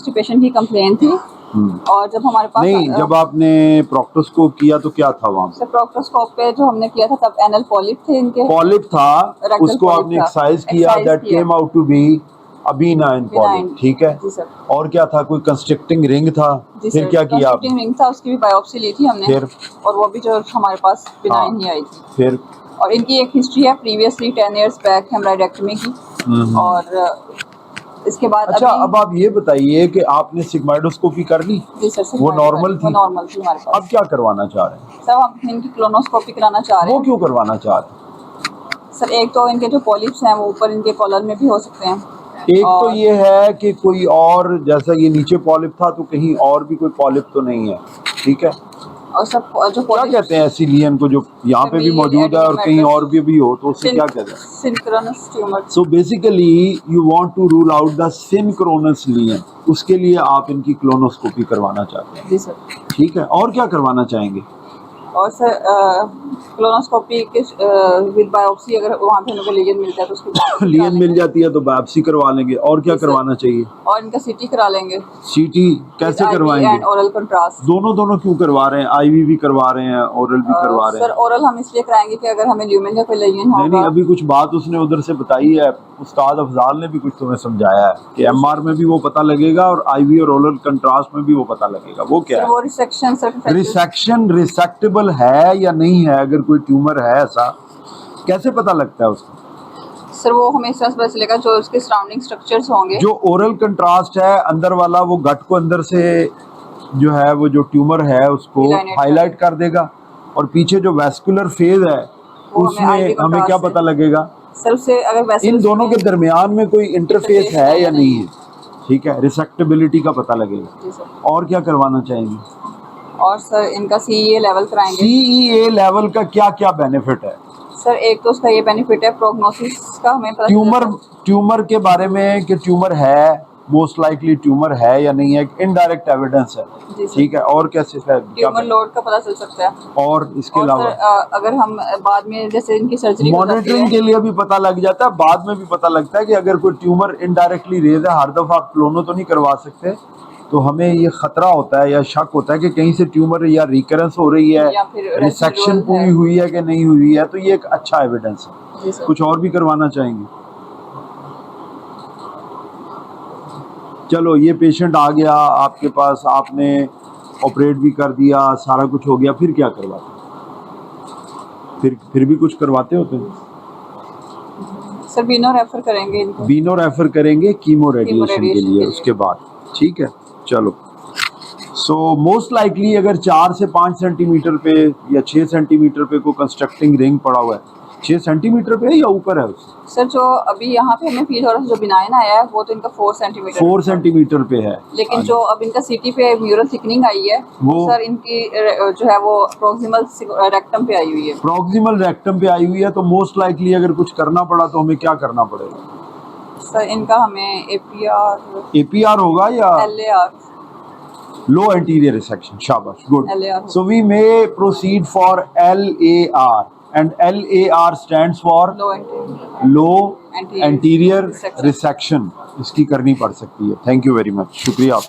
Constipation की complain थी। और जब हमारे पास नहीं, जब आपने प्रोक्टोस्कोप किया तो क्या था वहाँ? सर प्रोक्टोस्कोप पे जो हमने किया था तब एनल पॉलिप थे इनके। पॉलिप था, रेक्टल उसको पॉलिप आपने था, एक्सरसाइज किया, that came out to be a benign polyp, ठीक है। जी सर। और क्या था, कोई कंस्ट्रक्टिंग रिंग था? जी फिर सर, क्या किया आपने? कंस्ट्रक्टिंग रिंग था, उसकी भी बायोप्सी ली थी हमने। फिर? और वो भी जो हमारे पास बिनाइन हाँ, ही आई थी। फिर? और इनकी एक हिस्ट्री है प्रीवियसली 10 इयर्स बैक हेमराइडेक्टमी की। और इसके बाद अच्छा, अभी अब आप ये बताइए कि आपने सिग्माइडोस्कोपी कर ली? जी सर वो नॉर्मल वो थी? नॉर्मल थी हमारे पास। अब क्या करवाना चाह रहे हैं? सर हम इनकी क्लोनोस्कोपी कराना चाह रहे वो हैं। क्यों करवाना चाह रहे हैं? सर एक तो इनके जो पॉलिप्स हैं वो ऊपर इनके कॉलर में भी हो सकते हैं। एक तो और ये है कि कोई और, जैसा ये नीचे पॉलिप था तो कहीं और भी कोई पॉलिप तो नहीं है, ठीक है। सब जो क्या पॉलिप्स कहते हैं सिलियन को, जो यहाँ पे भी मौजूद है और कहीं और भी हो, तो उसे क्या कहते हैं? Synchronous tumour. So basically you want to rule out the synchronous lesion, उसके लिए आप इनकी क्लोनोस्कोपी करवाना चाहते हैं? जी सर। ठीक है, और क्या करवाना चाहेंगे? और सर क्लोनोस्कोपी के विद बायोप्सी अगर वहाँ पे उनको लीजन मिलता है तो उसकी biopsy करा लियन मिल लेंगे। जाती है तो बायोप्सी करवा लेंगे। और क्या जी सर। करवाना चाहिए? और इनका सीटी करा लेंगे। सीटी कैसे करवाएंगे? And oral contrast. दोनों क्यों करवा रहे हैं? आईवी भी करवा रहे हैं, ओरल भी करवा रहे सर हैं। ओरल हम इसलिए कराएंगे कि अगर हमें ल्यूमेन का कोई लीजन नहीं, होगा। अभी कुछ बात उसने उधर से बताई है, उस्ताद अफजाल ने भी कुछ तुम्हें समझाया है कि एमआर में भी वो पता लगेगा और आईवी और ओरल कंट्रास्ट में भी वो पता लगेगा। वो क्या है? वो रिसेक्शन सर। रिसेक्शन रिसेक्टेबल है या नहीं है? अगर कोई ट्यूमर है ऐसा, कैसे पता लगता है उसको? सर वो हमें इस तरह से पता चलेगा जो उसके सराउंडिंग स्ट्रक्चर्स होंगे। जो ओरल कंट्रास्ट है अंदर वाला, वो गट को अंदर से जो है वो जो ट्यूमर है उसको हाईलाइट कर देगा, और पीछे जो वेस्कुलर फेज है उसमें हमें क्या पता लगेगा? सर उससे अगर इन दोनों के दरमियान में कोई इंटरफेस है या नहीं है, ठीक है, रिसेक्टेबिलिटी का पता लगेगा। और क्या करवाना चाहेंगे? और सर इनका सीईए लेवल कराएंगे। सीईए लेवल का क्या क्या बेनिफिट है? सर एक तो उसका ये बेनिफिट है प्रोग्नोसिस का, हमें पता ट्यूमर के बारे में कि ट्यूमर है, मोस्ट लाइकली ट्यूमर है या नहीं है, इनडायरेक्ट एविडेंस है, ठीक है। और कैसे ट्यूमर लोड का पता चल सकता है। और इसके अलावा अगर हम बाद में जैसे इनकी सर्जरी मॉनिटरिंग के लिए भी पता लग जाता है, बाद में भी पता लगता है कि अगर कोई ट्यूमर इनडायरेक्टली रेज है, हर दफा आप क्लोनो तो नहीं करवा सकते, तो हमें ये खतरा होता है या शक होता है कि कहीं से ट्यूमर या रिकरेंस हो रही है, रिसेक्शन पूरी हुई है कि नहीं हुई है, तो ये एक अच्छा एविडेंस है। कुछ और भी करवाना चाहेंगे? चलो, ये पेशेंट आ गया आपके पास, आपने ऑपरेट भी कर दिया, सारा कुछ हो गया, फिर क्या करवाते? फिर भी कुछ करवाते होते हैं? सर बीनो रेफर करेंगे इनको। बीनो रेफर करेंगे कीमो रेडिएशन के लिए उसके बाद, ठीक है। चलो, सो मोस्ट लाइकली अगर 4 से 5 सेंटीमीटर पे या 6 सेंटीमीटर पे कोई कंस्ट्रक्टिंग रिंग पड़ा हुआ है, 6 सेंटीमीटर पे या ऊपर है उससे? सर जो अभी यहाँ पे हमें फील हो रहा है जो बिनाइन आया है वो तो इनका 4 सेंटीमीटर पे है, लेकिन जो अब इनका सीटी पे म्यूरल थिकनिंग आई है वो सर इनकी जो है वो प्रॉक्सिमल रेक्टम पे आई हुई है। प्रॉक्सिमल रेक्टम पे आई हुई है, तो मोस्ट लाइकली अगर कुछ करना पड़ा तो हमें क्या करना पड़ेगा? सर इनका हमें एपीआर होगा या एलएआर, लो एंटीरियर रिसेक्शन। शाबाश, good. So we may proceed for LAR, and LAR stands for low anterior resection. इसकी करनी पड़ सकती है। थैंक यू वेरी मच, शुक्रिया।